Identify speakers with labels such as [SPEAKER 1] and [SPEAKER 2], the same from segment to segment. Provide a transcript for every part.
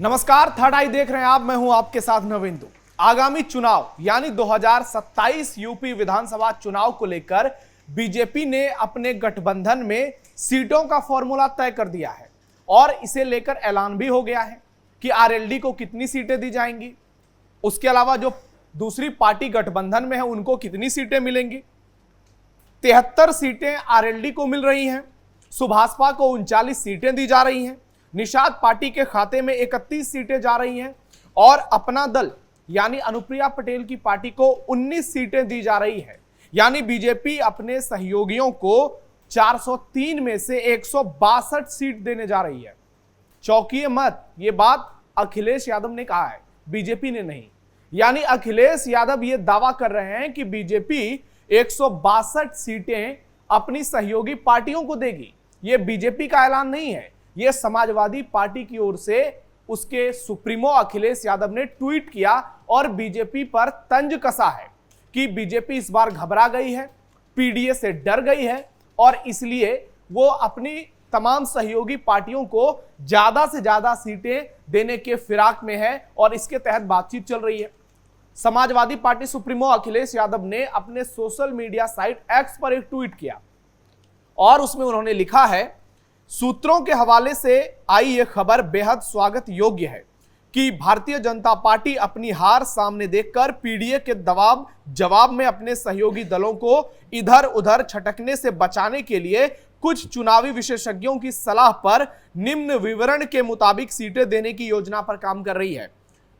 [SPEAKER 1] नमस्कार, थर्ड आई देख रहे हैं आप। मैं हूं आपके साथ नविंदु। आगामी चुनाव यानी 2027 यूपी विधानसभा चुनाव को लेकर बीजेपी ने अपने गठबंधन में सीटों का फॉर्मूला तय कर दिया है और इसे लेकर ऐलान भी हो गया है कि आरएलडी को कितनी सीटें दी जाएंगी। उसके अलावा जो दूसरी पार्टी गठबंधन में है उनको कितनी सीटें मिलेंगी। 73 सीटें आरएलडी को मिल रही हैं, सुभाषपा को 39 सीटें दी जा रही हैं, निषाद पार्टी के खाते में 31 सीटें जा रही हैं और अपना दल यानी अनुप्रिया पटेल की पार्टी को 19 सीटें दी जा रही है। यानी बीजेपी अपने सहयोगियों को 403 में से 162 सीट देने जा रही है। चौंकिए मत, ये बात अखिलेश यादव ने कहा है, बीजेपी ने नहीं। यानी अखिलेश यादव ये दावा कर रहे हैं कि बीजेपी 162 सीटें अपनी सहयोगी पार्टियों को देगी। ये बीजेपी का ऐलान नहीं है, ये समाजवादी पार्टी की ओर से उसके सुप्रीमो अखिलेश यादव ने ट्वीट किया और बीजेपी पर तंज कसा है कि बीजेपी इस बार घबरा गई है, पीडीए से डर गई है और इसलिए वो अपनी तमाम सहयोगी पार्टियों को ज्यादा से ज्यादा सीटें देने के फिराक में है और इसके तहत बातचीत चल रही है। समाजवादी पार्टी सुप्रीमो अखिलेश यादव ने अपने सोशल मीडिया साइट एक्स पर एक ट्वीट किया और उसमें उन्होंने लिखा है, सूत्रों के हवाले से आई यह खबर बेहद स्वागत योग्य है कि भारतीय जनता पार्टी अपनी हार सामने देखकर पीडीए के जवाब में अपने सहयोगी दलों को इधर उधर छटकने से बचाने के लिए कुछ चुनावी विशेषज्ञों की सलाह पर निम्न विवरण के मुताबिक सीटें देने की योजना पर काम कर रही है।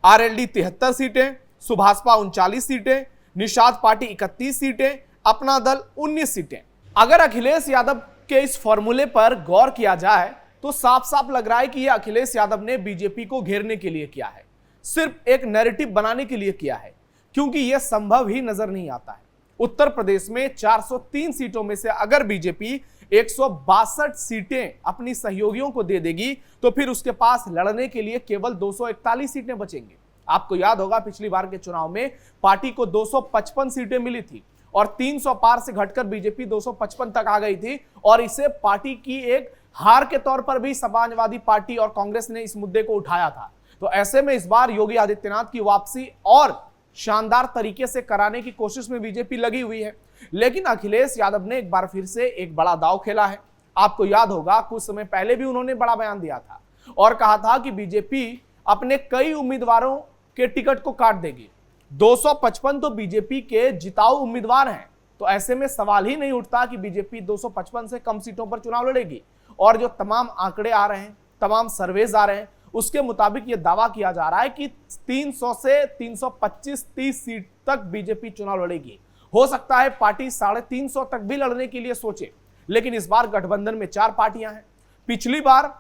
[SPEAKER 1] आरएलडी 73 सीटें, सुभाषपा 39 सीटें, निषाद पार्टी 31 सीटें, अपना दल 19 सीटें। अगर अखिलेश यादव के इस फॉर्मूले पर गौर किया जाए तो साफ साफ लग रहा है कि यह अखिलेश यादव ने बीजेपी को घेरने के लिए किया है, सिर्फ एक नैरेटिव बनाने के लिए किया है, क्योंकि यह संभव ही नजर नहीं आता है। उत्तर प्रदेश में 403 सीटों में से अगर बीजेपी 162 सीटें अपनी सहयोगियों को दे देगी तो फिर उसके पास लड़ने के लिए केवल 241 सीटें बचेंगी। आपको याद होगा पिछली बार के चुनाव में पार्टी को 255 सीटें मिली थी और 300 पार से घटकर बीजेपी 255 तक आ गई थी और इसे पार्टी की एक हार के तौर पर भी समाजवादी पार्टी और कांग्रेस ने इस मुद्दे को उठाया था। तो ऐसे में इस बार योगी आदित्यनाथ की वापसी और शानदार तरीके से कराने की कोशिश में बीजेपी लगी हुई है। लेकिन अखिलेश यादव ने एक बार फिर से एक बड़ा दांव खेला है। आपको याद होगा कुछ समय पहले भी उन्होंने बड़ा बयान दिया था और कहा था कि बीजेपी अपने कई उम्मीदवारों के टिकट को काट देगी। 255 तो बीजेपी के जिताऊ उम्मीदवार हैं, तो ऐसे में सवाल ही नहीं उठता कि बीजेपी 255 से कम सीटों पर चुनाव लड़ेगी। और जो तमाम आंकड़े आ रहे हैं, तमाम सर्वेज आ रहे हैं, उसके मुताबिक यह दावा किया जा रहा है कि 300 से 325-30 सीट तक बीजेपी चुनाव लड़ेगी। हो सकता है पार्टी 350 तक भी लड़ने के लिए सोचे, लेकिन इस बार गठबंधन में 4 पार्टियां हैं। पिछली बार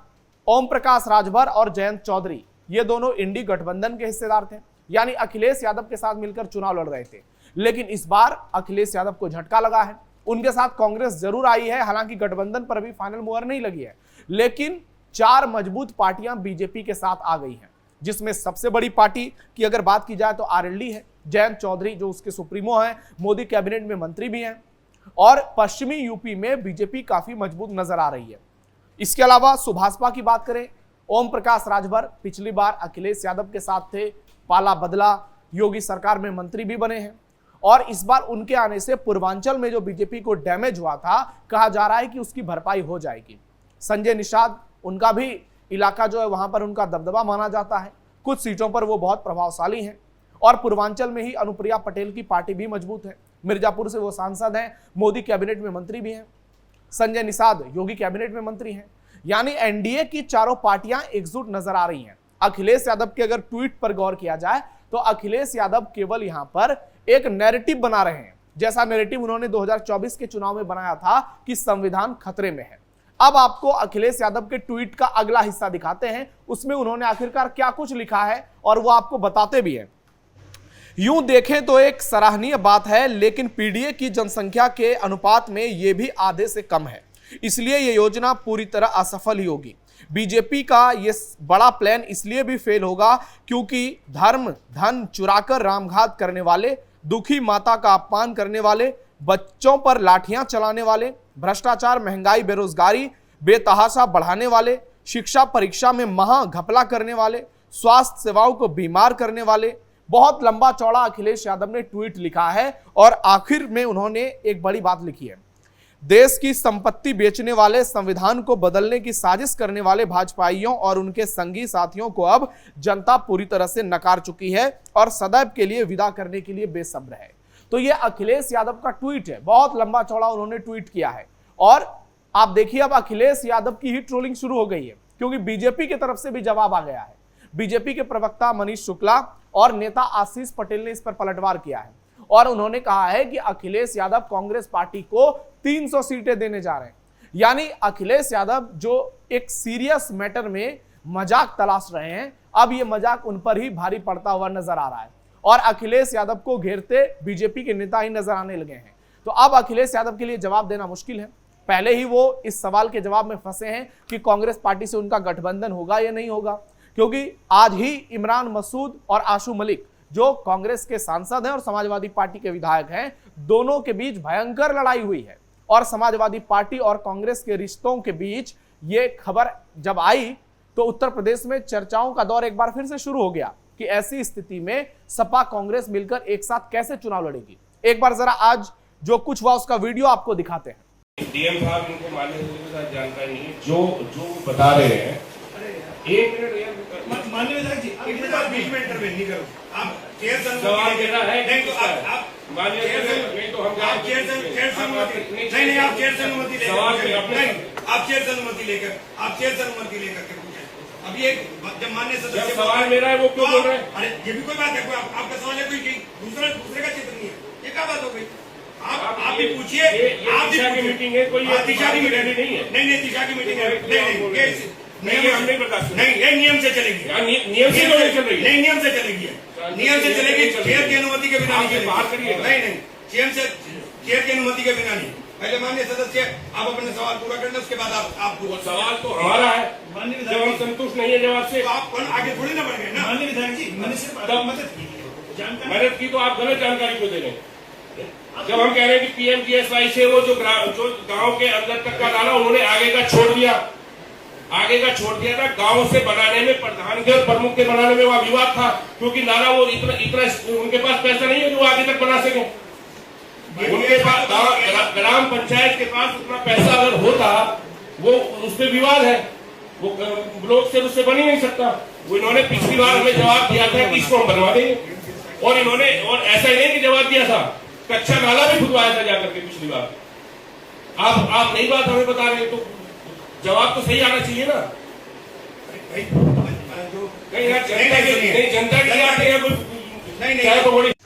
[SPEAKER 1] ओम प्रकाश राजभर और जयंत चौधरी ये दोनों इंडी गठबंधन के हिस्सेदार थे, यानी अखिलेश यादव के साथ मिलकर चुनाव लड़ रहे थे। लेकिन इस बार अखिलेश यादव को झटका लगा है। उनके साथ कांग्रेस जरूर आई है, हालांकि गठबंधन पर अभी फाइनल मुहर नहीं लगी है, लेकिन 4 मजबूत पार्टियां बीजेपी के साथ आ गई हैं, जिसमें सबसे बड़ी पार्टी की अगर बात की जाए तो आरएलडी है। जयंत चौधरी जो उसके सुप्रीमो हैं, मोदी कैबिनेट में मंत्री भी हैं और पश्चिमी यूपी में बीजेपी काफी मजबूत नजर आ रही है। इसके अलावा सुभाषपा की बात करें, ओम प्रकाश राजभर पिछली बार अखिलेश यादव के साथ थे, पाला बदला, योगी सरकार में मंत्री भी बने हैं और इस बार उनके आने से पूर्वांचल में जो बीजेपी को डैमेज हुआ था, कहा जा रहा है कि उसकी भरपाई हो जाएगी। संजय निषाद, उनका भी इलाका जो है वहां पर उनका दबदबा माना जाता है, कुछ सीटों पर वो बहुत प्रभावशाली हैं और पूर्वांचल में ही अनुप्रिया पटेल की पार्टी भी मजबूत है। मिर्जापुर से वो सांसद हैं, मोदी कैबिनेट में मंत्री भी हैं। संजय निषाद योगी कैबिनेट में मंत्री हैं। यानी एनडीए की चारों पार्टियां एकजुट नजर आ रही हैं। अखिलेश यादव के अगर ट्वीट पर गौर किया जाए तो अखिलेश यादव केवल यहां पर एक नैरेटिव बना रहे हैं, जैसा नैरेटिव उन्होंने 2024 के चुनाव में बनाया था कि संविधान खतरे में है। अब आपको अखिलेश यादव के ट्वीट का अगला हिस्सा दिखाते हैं, उसमें उन्होंने आखिरकार क्या कुछ लिखा है और वो आपको बताते भी हैं। यूं देखें तो एक सराहनीय बात है, लेकिन पीडीए की जनसंख्या के अनुपात में यह भी आधे से कम है, इसलिए यह योजना पूरी तरह असफल ही होगी। बीजेपी का यह बड़ा प्लान इसलिए भी फेल होगा क्योंकि धर्म धन चुराकर रामघात करने वाले, दुखी माता का अपमान करने वाले, बच्चों पर लाठियां चलाने वाले, भ्रष्टाचार, महंगाई, बेरोजगारी बेतहाशा बढ़ाने वाले, शिक्षा परीक्षा में महा घपला करने वाले, स्वास्थ्य सेवाओं को बीमार करने वाले। बहुत लंबा चौड़ा अखिलेश यादव ने ट्वीट लिखा है और आखिर में उन्होंने एक बड़ी बात लिखी है। देश की संपत्ति बेचने वाले, संविधान को बदलने की साजिश करने वाले भाजपाइयों और उनके संगी साथियों को अब जनता पूरी तरह से नकार चुकी है और सदैव के लिए विदा करने के लिए बेसब्र है। तो यह अखिलेश यादव का ट्वीट है, बहुत लंबा चौड़ा उन्होंने ट्वीट किया है। और आप देखिए अब अखिलेश यादव की ही ट्रोलिंग शुरू हो गई है, क्योंकि बीजेपी की तरफ से भी जवाब आ गया है। बीजेपी के प्रवक्ता मनीष शुक्ला और नेता आशीष पटेल ने इस पर पलटवार किया है और उन्होंने कहा है कि अखिलेश यादव कांग्रेस पार्टी को 300 सीटें देने जा रहे हैं। यानी अखिलेश यादव जो एक सीरियस मैटर में मजाक तलाश रहे हैं, अब ये मजाक उन पर ही भारी पड़ता हुआ नजर आ रहा है और अखिलेश यादव को घेरते बीजेपी के नेता ही नजर आने लगे हैं। तो अब अखिलेश यादव के लिए जवाब देना मुश्किल है। पहले ही वो इस सवाल के जवाब में फंसे हैं कि कांग्रेस पार्टी से उनका गठबंधन होगा या नहीं होगा, क्योंकि आज ही इमरान मसूद और आशू मलिक जो कांग्रेस के सांसद हैं और समाजवादी पार्टी के विधायक हैं, दोनों के बीच भयंकर लड़ाई हुई है और समाजवादी पार्टी और कांग्रेस के रिश्तों के बीच ये खबर जब आई तो उत्तर प्रदेश में चर्चाओं का दौर एक बार फिर से शुरू हो गया कि ऐसी स्थिति में सपा कांग्रेस मिलकर एक साथ कैसे चुनाव लड़ेगी। एक बार जरा आज जो कुछ हुआ उसका वीडियो आपको दिखाते हैं।
[SPEAKER 2] डीएम साहब इनको माननीय जानकारी नहीं है जो बता रहे हैं। एक मिनट
[SPEAKER 3] माननीय विधायक जी, एक मिनट आप बीच में इंटरवेन नहीं करो। आप चेयर
[SPEAKER 2] सवाल देना है
[SPEAKER 3] नहीं तो आप
[SPEAKER 2] माननीय नहीं तो हम
[SPEAKER 3] आप चेयर से अनुमति नहीं आप चेयर से अनुमति लेकर नहीं आप चेयर से अनुमति लेकर के पूछें। अभी एक जब माननीय सदस्य
[SPEAKER 2] सवाल मेरा है वो क्यों बोल रहे हैं?
[SPEAKER 3] अरे ये भी कोई बात है, कोई आपका सवाल है, कोई दूसरे का चित्र नहीं है, ये क्या बात हो गई? आप भी पूछिए। आप दिशा की मीटिंग है, कोई दिशा की मीटिंग नहीं है। नहीं दिशा की मीटिंग है, नहीं हम नहीं बता सकते। नहीं ये नियम से चलेगी,
[SPEAKER 2] नियम से चल रही है।
[SPEAKER 3] नहीं नियम से चलेगी, नियम से चलेगी, चेयर की अनुमति के बिना नहीं
[SPEAKER 2] बाहर करिए।
[SPEAKER 3] नहीं चेयर की अनुमति के बिना नहीं। पहले माननीय सदस्य आप अपने सवाल पूरा कर लें, उसके बाद आप
[SPEAKER 2] सवाल तो हमारा है, जब हम संतुष्ट नहीं है जवाब से
[SPEAKER 3] आप आगे थोड़ी ना बढ़ गए ना। माननीय विधायक जी
[SPEAKER 2] मदद की तो आप गलत जानकारी क्यों दे रहे हैं? जब हम कह रहे हैं कि पीएमजीएसवाई से वो जो गांव के अंदर तक का नाला उन्होंने आगे का छोड़ दिया था। गांव से बनाने में, प्रधान के और प्रमुख के बनाने में वहां विवाद था, क्योंकि नाला वो इतना उनके पास पैसा नहीं है जो आगे तक बना सके। उनके पास ग्राम पंचायत के पास उतना पैसा अगर होता, वो उस पर विवाद है, वो ब्लॉक से उससे बन ही नहीं सकता। वो इन्होंने पिछली बार हमें जवाब दिया था कि इसको हम बनवा देंगे, और ऐसा ही नहीं कि जवाब दिया था, कच्चा नाला भी खुदवाया था जाकर के पिछली बार। आप नई बात हमें बता रहे हैं, तो जवाब तो सही आना चाहिए ना। जनता की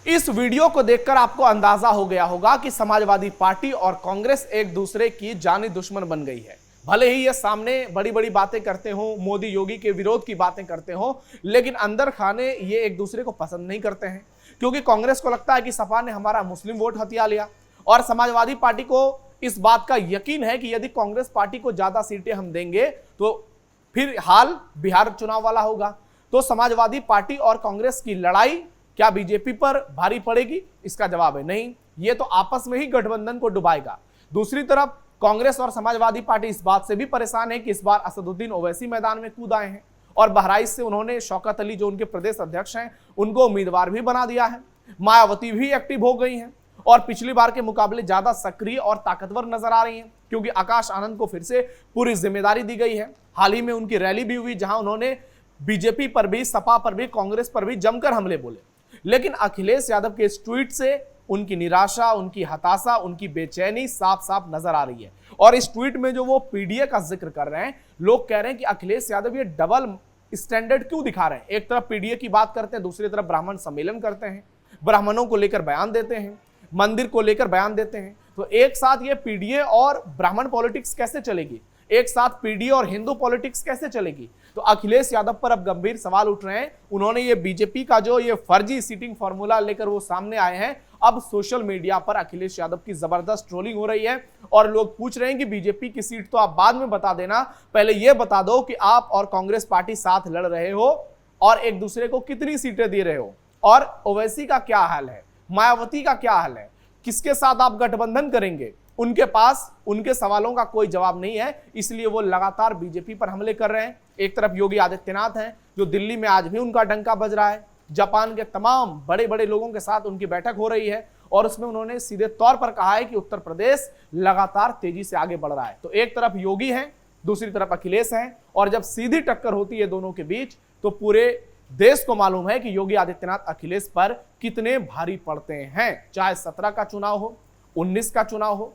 [SPEAKER 1] इस वीडियो को देखकर आपको अंदाजा हो गया होगा कि समाजवादी पार्टी और कांग्रेस एक दूसरे की जानी दुश्मन बन गई है। भले ही ये सामने बड़ी बड़ी बातें करते हो, मोदी योगी के विरोध की बातें करते हो, लेकिन अंदर खाने ये एक दूसरे को पसंद नहीं करते हैं, क्योंकि कांग्रेस को लगता है कि सपा ने हमारा मुस्लिम वोट हथिया लिया और समाजवादी पार्टी को इस बात का यकीन है कि यदि कांग्रेस पार्टी को ज्यादा सीटें हम देंगे तो फिर हाल बिहार चुनाव वाला होगा। तो समाजवादी पार्टी और कांग्रेस की लड़ाई क्या बीजेपी पर भारी पड़ेगी? इसका जवाब है नहीं, ये तो आपस में ही गठबंधन को डुबाएगा। दूसरी तरफ कांग्रेस और समाजवादी पार्टी इस बात से भी परेशान है कि इस बार असदुद्दीन ओवैसी मैदान में कूद आए हैं और बहराइच से उन्होंने शौकत अली जो उनके प्रदेश अध्यक्ष हैं उनको उम्मीदवार भी बना दिया है। मायावती भी एक्टिव हो गई हैं और पिछली बार के मुकाबले ज्यादा सक्रिय और ताकतवर नजर आ रही हैं, क्योंकि आकाश आनंद को फिर से पूरी जिम्मेदारी दी गई है। हाल ही में उनकी रैली भी हुई जहां उन्होंने बीजेपी पर भी, सपा पर भी, कांग्रेस पर भी जमकर हमले बोले। लेकिन अखिलेश यादव के इस ट्वीट से उनकी निराशा, उनकी हताशा, उनकी बेचैनी साफ साफ नजर आ रही है। और इस ट्वीट में जो वो पीडीए का जिक्र कर रहे हैं, लोग कह रहे हैं कि अखिलेश यादव ये डबल स्टैंडर्ड क्यों दिखा रहे हैं? एक तरफ पीडीए की बात करते हैं, दूसरी तरफ ब्राह्मण सम्मेलन करते हैं, ब्राह्मणों को लेकर बयान देते हैं, मंदिर को लेकर बयान देते हैं। तो एक साथ ये पीडीए और ब्राह्मण पॉलिटिक्स कैसे चलेगी? एक साथ पीडीए और हिंदू पॉलिटिक्स कैसे चलेगी? तो अखिलेश यादव पर अब गंभीर सवाल उठ रहे हैं। उन्होंने ये बीजेपी का जो ये फर्जी सीटिंग फॉर्मूला लेकर वो सामने आए हैं। अब सोशल मीडिया पर अखिलेश यादव की जबरदस्त ट्रोलिंग हो रही है और लोग पूछ रहे हैं कि बीजेपी की सीट तो आप बाद में बता देना, पहले ये बता दो कि आप और कांग्रेस पार्टी साथ लड़ रहे हो और एक दूसरे को कितनी सीटें दे रहे हो, और ओवैसी का क्या हाल है, मायावती का क्या हाल है, किसके साथ आप गठबंधन करेंगे, उनके पास उनके सवालों का कोई जवाब नहीं है, इसलिए वो लगातार बीजेपी पर हमले कर रहे हैं। एक तरफ योगी आदित्यनाथ हैं जो दिल्ली में आज भी उनका डंका बज रहा है, जापान के तमाम बड़े बड़े लोगों के साथ उनकी बैठक हो रही है और उसमें उन्होंने सीधे तौर पर कहा है कि उत्तर प्रदेश लगातार तेजी से आगे बढ़ रहा है। तो एक तरफ योगी हैं, दूसरी तरफ अखिलेश हैं, और जब सीधी टक्कर होती है दोनों के बीच तो पूरे देश को मालूम है कि योगी आदित्यनाथ अखिलेश पर कितने भारी पड़ते हैं। चाहे 17 का चुनाव हो, 19 का चुनाव हो,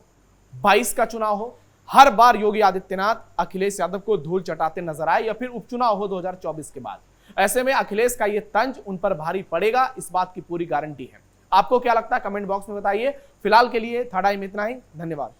[SPEAKER 1] 22 का चुनाव हो, हर बार योगी आदित्यनाथ अखिलेश यादव को धूल चटाते नजर आए, या फिर उपचुनाव हो 2024 के बाद। ऐसे में अखिलेश का यह तंज उन पर भारी पड़ेगा, इस बात की पूरी गारंटी है। आपको क्या लगता है कमेंट बॉक्स में बताइए। फिलहाल के लिए थर्ड आई में इतना ही, धन्यवाद।